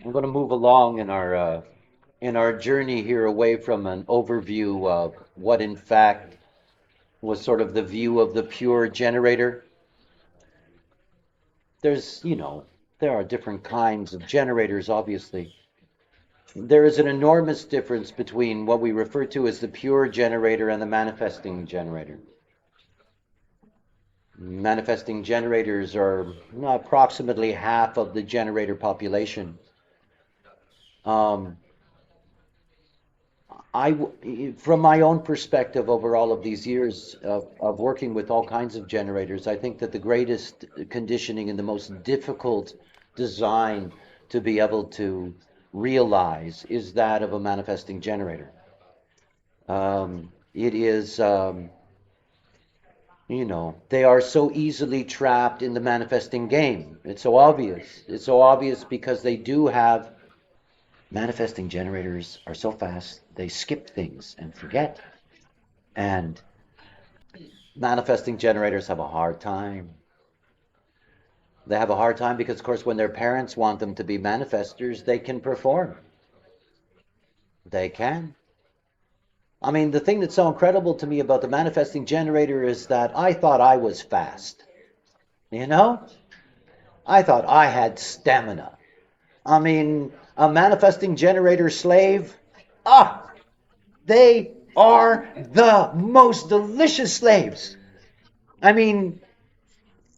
I'm going to move along in our journey here away from an overview of what in fact was sort of the view of the pure generator. There are different kinds of generators, obviously. There is an enormous difference between what we refer to as the pure generator and the manifesting generator. Manifesting generators are approximately half of the generator population. Um, from my own perspective over all of these years of working with all kinds of generators, I think that the greatest conditioning and the most difficult design to be able to realize is that of a manifesting generator. It is, they are so easily trapped in the manifesting game. It's so obvious. It's so obvious because they do have manifesting generators are so fast, they skip things and forget. And manifesting generators have a hard time. They have a hard time because, of course, when their parents want them to be manifestors, they can perform. They can. I mean, the thing that's so incredible to me about the manifesting generator is that I thought I was fast. You know? I thought I had stamina. I mean, a manifesting generator slave, they are the most delicious slaves. I mean,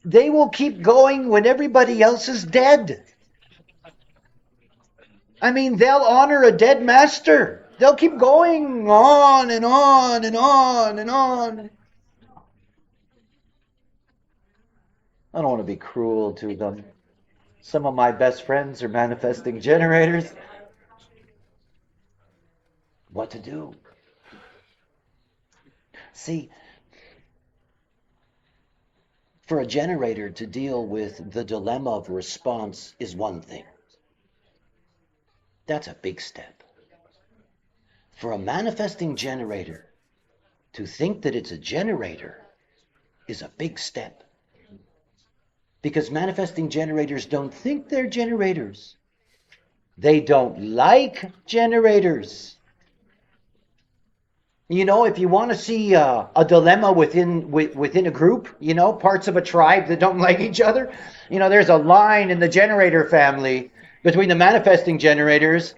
they will keep going when everybody else is dead. I mean, they'll honor a dead master. They'll keep going on and on and on and on. I don't want to be cruel to them. Some of my best friends are manifesting generators. What to do? See, for a generator to deal with the dilemma of response is one thing. That's a big step. For a manifesting generator to think that it's a generator is a big step. Because manifesting generators don't think they're generators. They don't like generators. If you want to see a dilemma within a group, parts of a tribe that don't like each other, there's a line in the generator family between the manifesting generators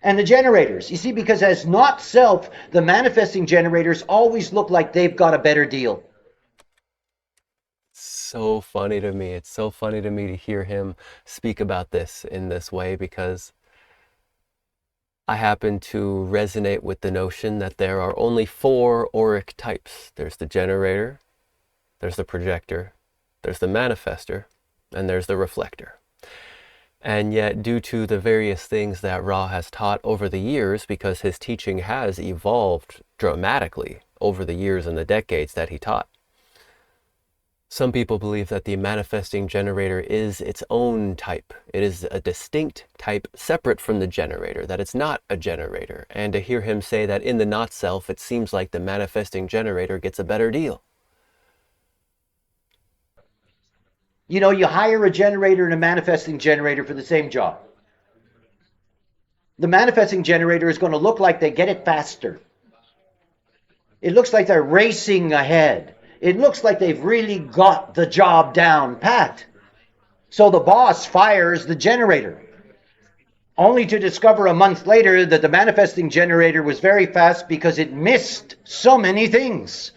and the generators. You see, because as not self, the manifesting generators always look like they've got a better deal. So funny to me. It's so funny to me to hear him speak about this in this way, because I happen to resonate with the notion that there are only four auric types. There's the generator, there's the projector, there's the manifestor, and there's the reflector. And yet, due to the various things that Ra has taught over the years, because his teaching has evolved dramatically over the years and the decades that he taught, some people believe that the manifesting generator is its own type. It is a distinct type separate from the generator, that it's not a generator. And to hear him say that in the not self, it seems like the manifesting generator gets a better deal. You hire a generator and a manifesting generator for the same job. The manifesting generator is going to look like they get it faster. It looks like they're racing ahead. It looks like they've really got the job down pat. So the boss fires the generator, only to discover a month later that the manifesting generator was very fast because it missed so many things.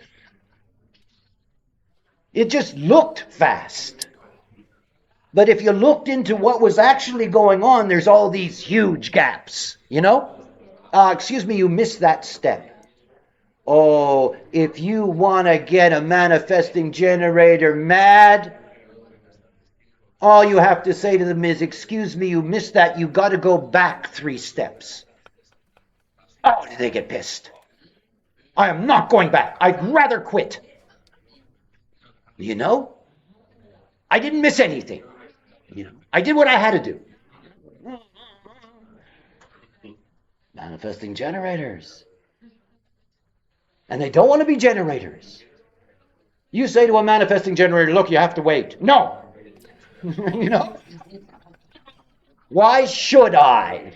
It just looked fast. But if you looked into what was actually going on, there's all these huge gaps, excuse me, you missed that step. Oh, if you want to get a manifesting generator mad, all you have to say to them is, excuse me, you missed that. You got to go back 3 steps. Oh, do they get pissed? I am not going back. I'd rather quit. I didn't miss anything. I did what I had to do. Manifesting generators. And they don't want to be generators. You say to a manifesting generator, look, you have to wait. No. Why should I?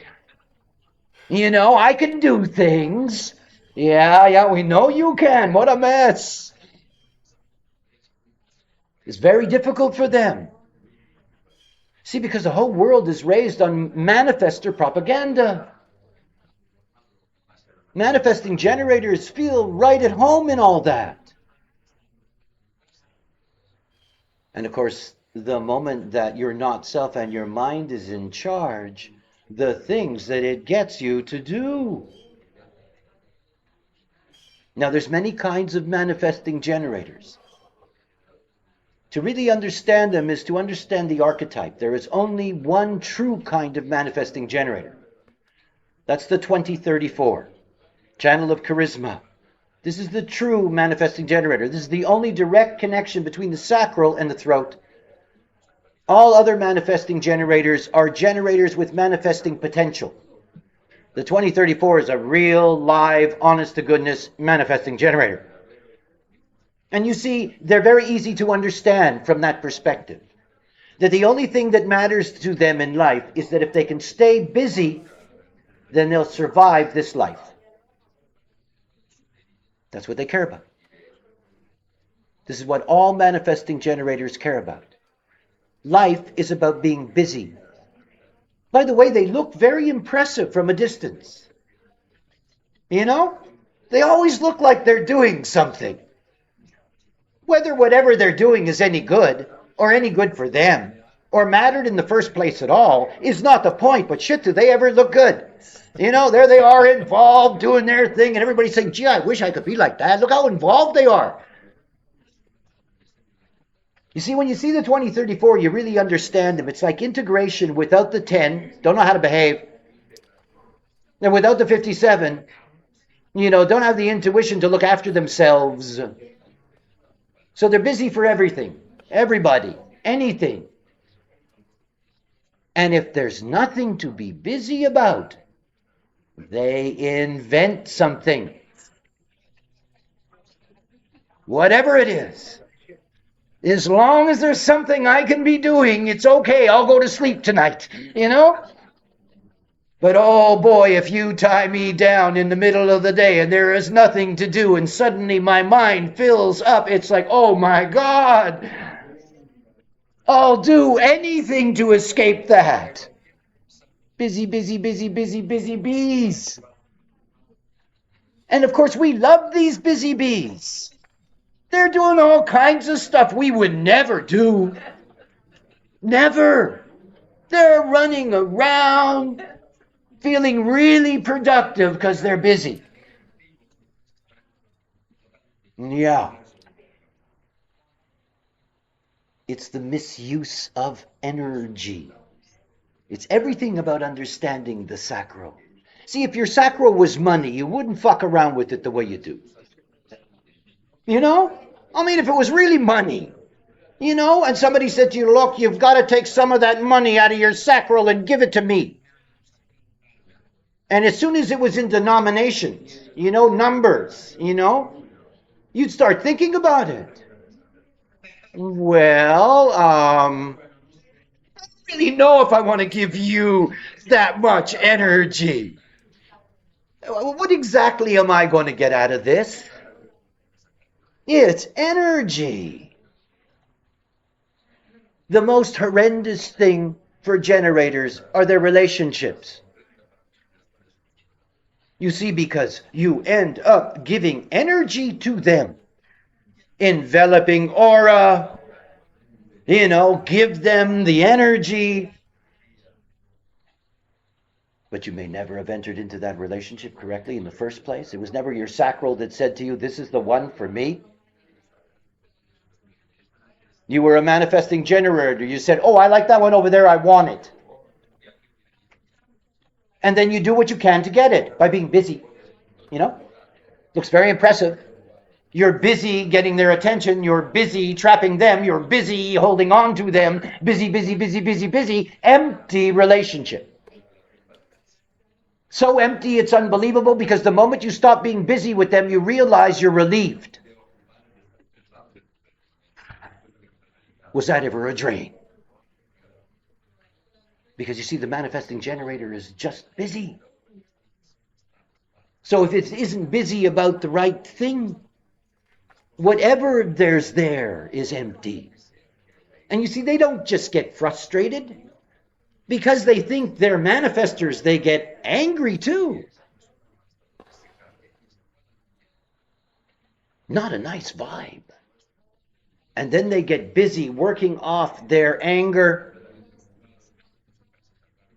I can do things. Yeah, we know you can. What a mess. It's very difficult for them. See, because the whole world is raised on manifestor propaganda. Manifesting generators feel right at home in all that. And of course, the moment that you're not self and your mind is in charge, the things that it gets you to do. Now, there's many kinds of manifesting generators. To really understand them is to understand the archetype. There is only one true kind of manifesting generator. That's the 2034, channel of charisma. This is the true manifesting generator. This is the only direct connection between the sacral and the throat. All other manifesting generators are generators with manifesting potential. The 2034 is a real, live, honest-to-goodness manifesting generator. And you see, they're very easy to understand from that perspective. That the only thing that matters to them in life is that if they can stay busy, then they'll survive this life. That's what they care about. This is what all manifesting generators care about. Life is about being busy. By the way, they look very impressive from a distance. They always look like they're doing something. Whether whatever they're doing is any good, or any good for them, or mattered in the first place at all, is not the point. But shit, do they ever look good? There they are involved, doing their thing, and everybody's saying, gee, I wish I could be like that. Look how involved they are. You see, when you see the 2034, you really understand them. It's like integration without the 10, don't know how to behave. And without the 57, don't have the intuition to look after themselves. So they're busy for everything, everybody, anything. And if there's nothing to be busy about, they invent something. Whatever it is. As long as there's something I can be doing, it's okay. I'll go to sleep tonight, But oh boy, if you tie me down in the middle of the day and there is nothing to do and suddenly my mind fills up, it's like, oh my God, I'll do anything to escape that. Busy, busy, busy, busy, busy bees. And of course, we love these busy bees. They're doing all kinds of stuff we would never do. Never. They're running around, feeling really productive because they're busy. Yeah. It's the misuse of energy. It's everything about understanding the sacral. See, if your sacral was money, you wouldn't fuck around with it the way you do. If it was really money, and somebody said to you, look, you've got to take some of that money out of your sacral and give it to me. And as soon as it was in denominations, numbers, you'd start thinking about it. Well, I don't really know if I want to give you that much energy. What exactly am I going to get out of this? It's energy. The most horrendous thing for generators are their relationships. You see, because you end up giving energy to them. Enveloping aura, give them the energy. But you may never have entered into that relationship correctly in the first place. It was never your sacral that said to you, this is the one for me. You were a manifesting generator. You said, oh, I like that one over there. I want it. And then you do what you can to get it by being busy. Looks very impressive. You're busy getting their attention. You're busy trapping them. You're busy holding on to them. Busy, busy, busy, busy, busy. Empty relationship. So empty, it's unbelievable, because the moment you stop being busy with them, you realize you're relieved. Was that ever a drain? Because you see, the manifesting generator is just busy. So if it isn't busy about the right thing, whatever there's there is empty. And you see, they don't just get frustrated. Because they think they're manifestors, they get angry too. Not a nice vibe. And then they get busy working off their anger.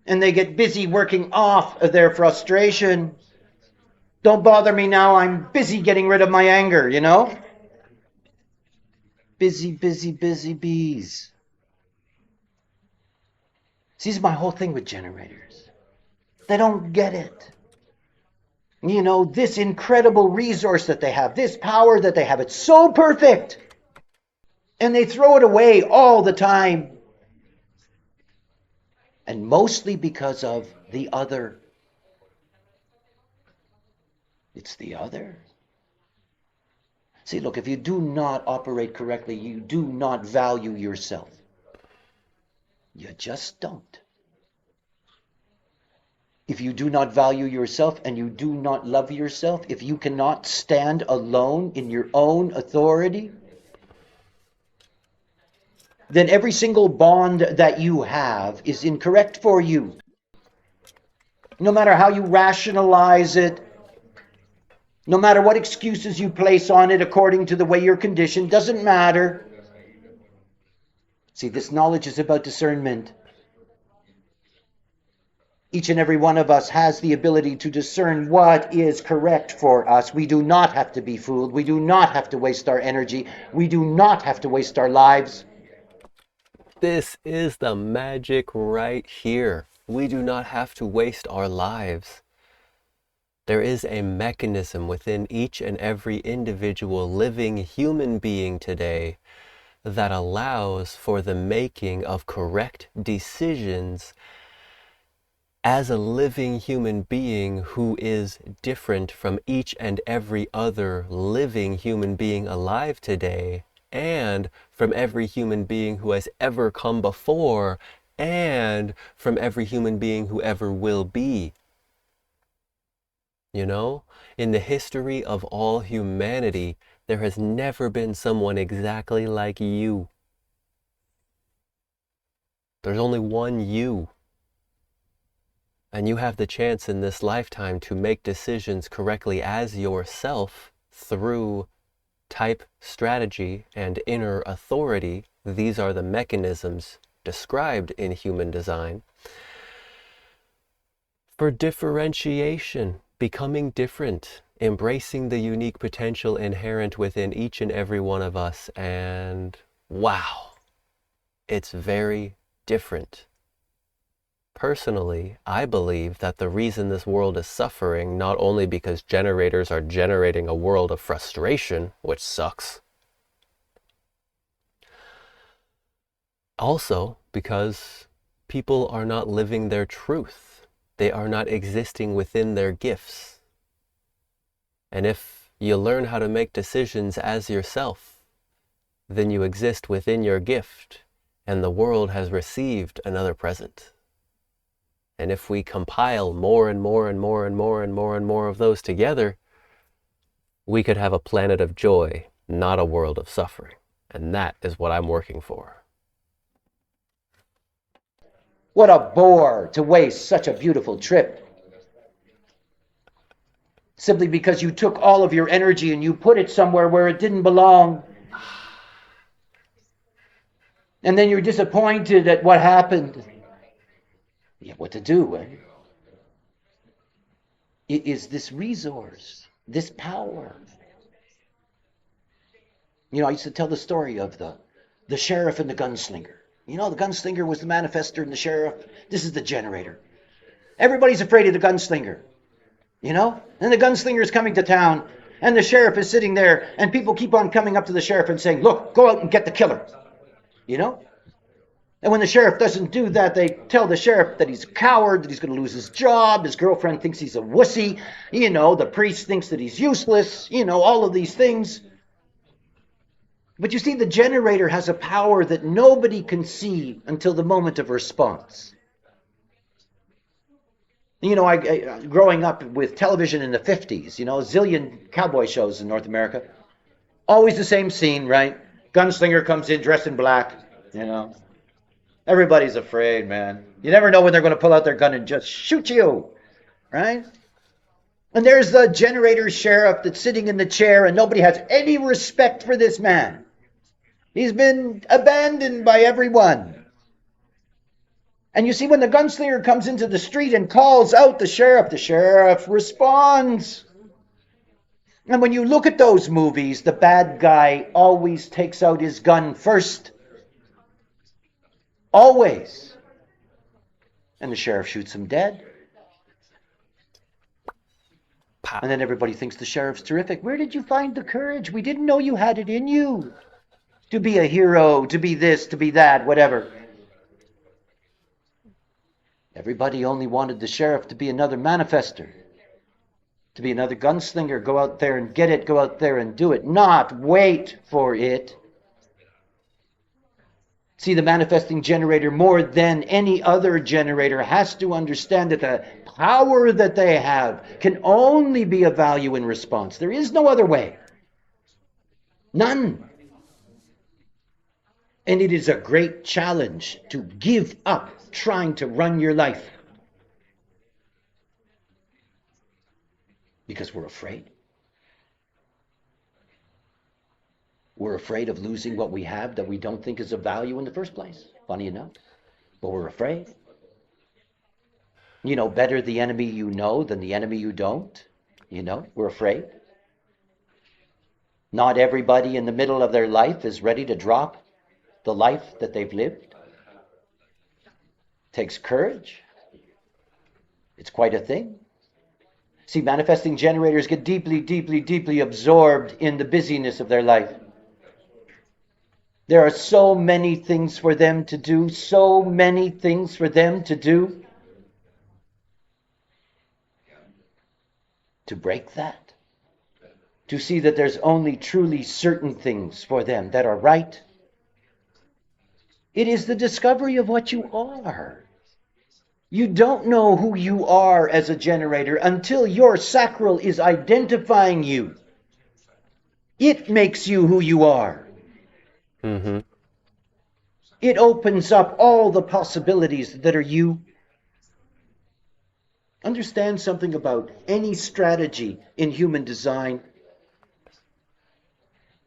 And they get busy working off their frustration. Don't bother me now, I'm busy getting rid of my anger, you know? Busy, busy, busy bees. See, this is my whole thing with generators. They don't get it. You know, this incredible resource that they have, this power that they have, it's so perfect. And they throw it away all the time. And mostly because of the other. It's the other. See, look, if you do not operate correctly, you do not value yourself. You just don't. If you do not value yourself and you do not love yourself, if you cannot stand alone in your own authority, then every single bond that you have is incorrect for you. No matter how you rationalize it, no matter what excuses you place on it according to the way you're conditioned, doesn't matter. See, this knowledge is about discernment. Each and every one of us has the ability to discern what is correct for us. We do not have to be fooled. We do not have to waste our energy. We do not have to waste our lives. This is the magic right here. We do not have to waste our lives. There is a mechanism within each and every individual living human being today that allows for the making of correct decisions as a living human being who is different from each and every other living human being alive today, and from every human being who has ever come before, and from every human being who ever will be. You know, in the history of all humanity, there has never been someone exactly like you. There's only one you. And you have the chance in this lifetime to make decisions correctly as yourself through type strategy and inner authority. These are the mechanisms described in human design for differentiation, becoming different, embracing the unique potential inherent within each and every one of us. And wow, it's very different. Personally, I believe that the reason this world is suffering, not only because generators are generating a world of frustration, which sucks, also because people are not living their truth. They are not existing within their gifts. And if you learn how to make decisions as yourself, then you exist within your gift, and the world has received another present. And if we compile more and more and more and more and more and more of those together, we could have a planet of joy, not a world of suffering. And that is what I'm working for. What a bore to waste such a beautiful trip. Simply because you took all of your energy and you put it somewhere where it didn't belong. And then you're disappointed at what happened. Yeah, what to do, eh? It is this resource, this power. You know, I used to tell the story of the sheriff and the gunslinger. You know, the gunslinger was the manifestor and the sheriff, this is the generator. Everybody's afraid of the gunslinger, you know? And the gunslinger is coming to town, and the sheriff is sitting there, and people keep on coming up to the sheriff and saying, look, go out and get the killer, you know? And when the sheriff doesn't do that, they tell the sheriff that he's a coward, that he's going to lose his job, his girlfriend thinks he's a wussy, you know, the priest thinks that he's useless, you know, all of these things. But you see, the generator has a power that nobody can see until the moment of response. You know, growing up with television in the 50s, you know, a zillion cowboy shows in North America. Always the same scene, right? Gunslinger comes in dressed in black, you know. Everybody's afraid, man. You never know when they're going to pull out their gun and just shoot you, right? And there's the generator sheriff that's sitting in the chair, and nobody has any respect for this man. He's been abandoned by everyone. And you see, when the gunslinger comes into the street and calls out the sheriff responds. And when you look at those movies, the bad guy always takes out his gun first. Always. And the sheriff shoots him dead. Pow. And then everybody thinks the sheriff's terrific. Where did you find the courage? We didn't know you had it in you. To be a hero, to be this, to be that, whatever. Everybody only wanted the sheriff to be another manifestor, to be another gunslinger, go out there and get it, go out there and do it, not wait for it. See, the manifesting generator, more than any other generator, has to understand that the power that they have can only be of value in response. There is no other way. None. And it is a great challenge to give up trying to run your life. Because we're afraid. We're afraid of losing what we have that we don't think is of value in the first place. Funny enough. But we're afraid. You know, better the enemy you know than the enemy you don't. You know, we're afraid. Not everybody in the middle of their life is ready to drop the life that they've lived. It takes courage. It's quite a thing. See, manifesting generators get deeply, deeply, deeply absorbed in the busyness of their life. There are so many things for them to do, so many things for them to do. To break that, to see that there's only truly certain things for them that are right. It is the discovery of what you are. You don't know who you are as a generator until your sacral is identifying you. It makes you who you are. Mm-hmm. It opens up all the possibilities that are you. Understand something about any strategy in human design.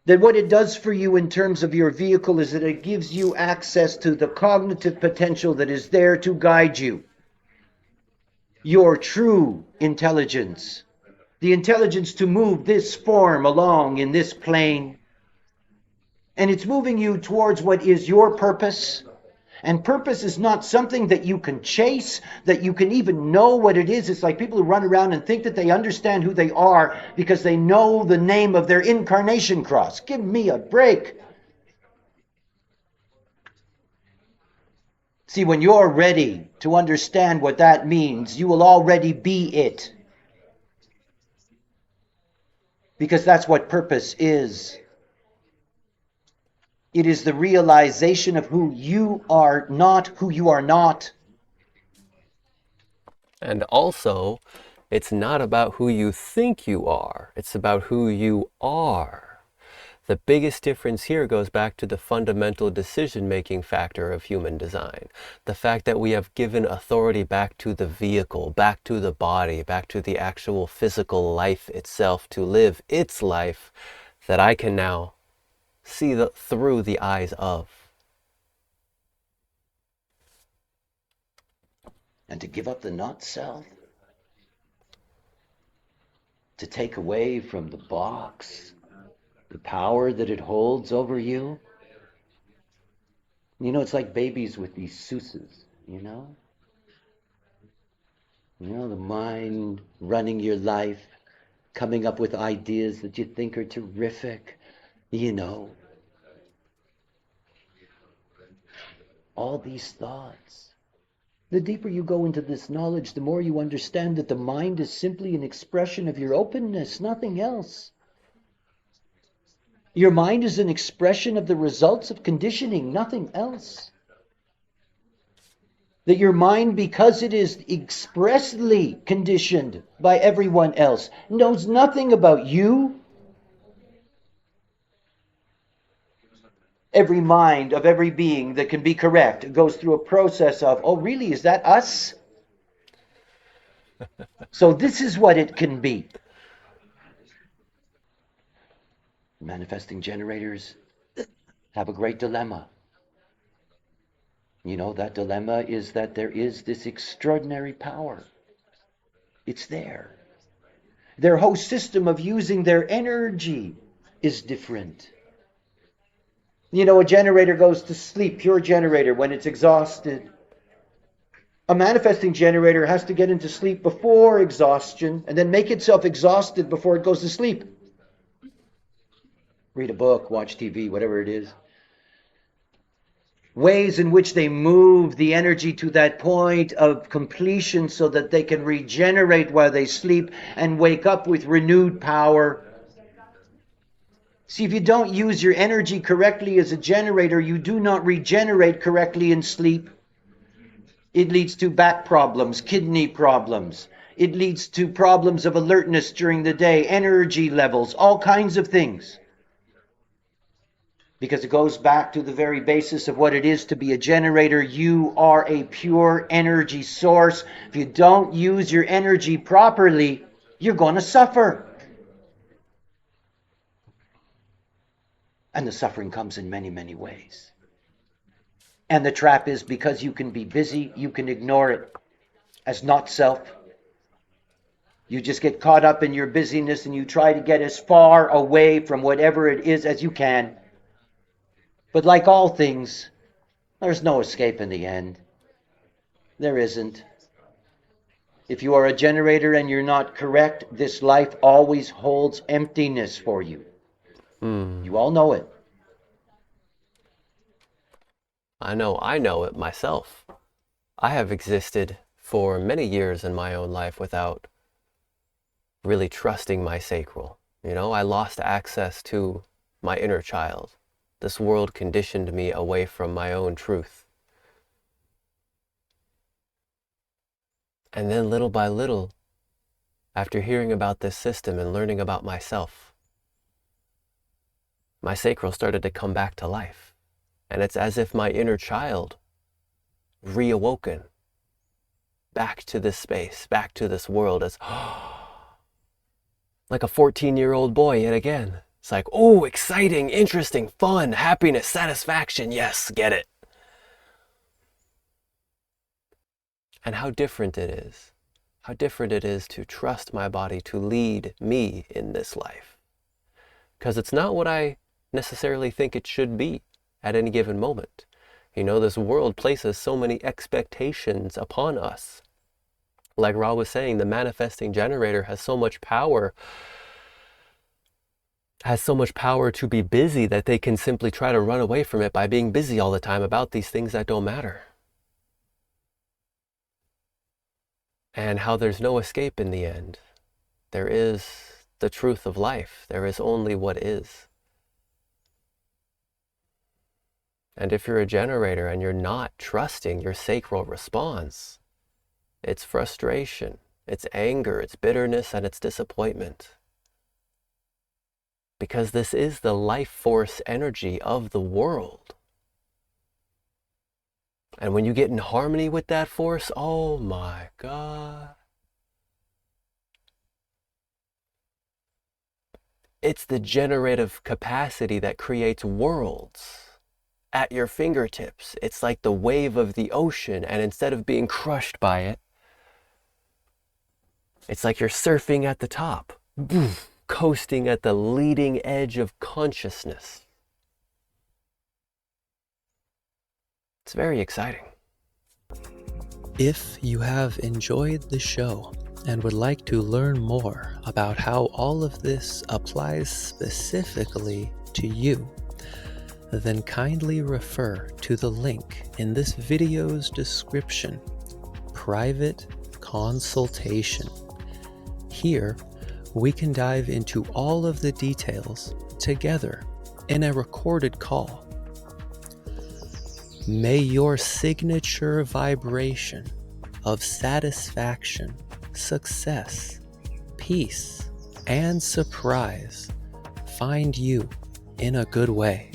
That what it does for you in terms of your vehicle is that it gives you access to the cognitive potential that is there to guide you. Your true intelligence. The intelligence to move this form along in this plane. And it's moving you towards what is your purpose. And purpose is not something that you can chase, that you can even know what it is. It's like people who run around and think that they understand who they are because they know the name of their incarnation cross. Give me a break. See, when you're ready to understand what that means, you will already be it. Because that's what purpose is. It is the realization of who you are not, who you are not. And also, it's not about who you think you are. It's about who you are. The biggest difference here goes back to the fundamental decision-making factor of human design. The fact that we have given authority back to the vehicle, back to the body, back to the actual physical life itself to live its life that I can now see through the eyes of. And to give up the not self. To take away from the box the power that it holds over you. You know, it's like babies with these sousas, you know? You know, the mind running your life, coming up with ideas that you think are terrific, you know. All these thoughts. The deeper you go into this knowledge, the more you understand that the mind is simply an expression of your openness, nothing else. Your mind is an expression of the results of conditioning, nothing else. That your mind, because it is expressly conditioned by everyone else, knows nothing about you. Every mind of every being that can be correct goes through a process of, oh, really, is that us? So this is what it can be. Manifesting generators have a great dilemma. You know, that dilemma is that there is this extraordinary power. It's there. Their whole system of using their energy is different. You know, a generator goes to sleep, pure generator, when it's exhausted. A manifesting generator has to get into sleep before exhaustion and then make itself exhausted before it goes to sleep. Read a book, watch TV, whatever it is. Ways in which they move the energy to that point of completion so that they can regenerate while they sleep and wake up with renewed power. See, if you don't use your energy correctly as a generator, you do not regenerate correctly in sleep. It leads to back problems, kidney problems. It leads to problems of alertness during the day, energy levels, all kinds of things. Because it goes back to the very basis of what it is to be a generator. You are a pure energy source. If you don't use your energy properly, you're going to suffer. And the suffering comes in many, many ways. And the trap is because you can be busy, you can ignore it as not self. You just get caught up in your busyness and you try to get as far away from whatever it is as you can. But like all things, there's no escape in the end. There isn't. If you are a generator and you're not correct, this life always holds emptiness for you. You all know it. I know it myself. I have existed for many years in my own life without really trusting my sacral. You know, I lost access to my inner child. This world conditioned me away from my own truth. And then little by little, after hearing about this system and learning about myself, my sacral started to come back to life. And it's as if my inner child reawoken back to this space, back to this world as like a 14-year-old boy yet again. It's like, oh, exciting, interesting, fun, happiness, satisfaction. Yes, get it. And how different it is. How different it is to trust my body to lead me in this life. Because it's not what I necessarily think it should be at any given moment. You know, this world places so many expectations upon us. Like Ra was saying, the manifesting generator has so much power to be busy that they can simply try to run away from it by being busy all the time about these things that don't matter. And how there's no escape in the end. There is the truth of life. There is only what is. And if you're a generator and you're not trusting your sacral response, it's frustration, it's anger, it's bitterness, and it's disappointment. Because this is the life force energy of the world. And when you get in harmony with that force, oh my God. It's the generative capacity that creates worlds at your fingertips. It's like the wave of the ocean, and instead of being crushed by it, it's like you're surfing at the top, coasting at the leading edge of consciousness. It's very exciting. If you have enjoyed the show and would like to learn more about how all of this applies specifically to you, then kindly refer to the link in this video's description, Private Consultation. Here, we can dive into all of the details together in a recorded call. May your signature vibration of satisfaction, success, peace, and surprise find you in a good way.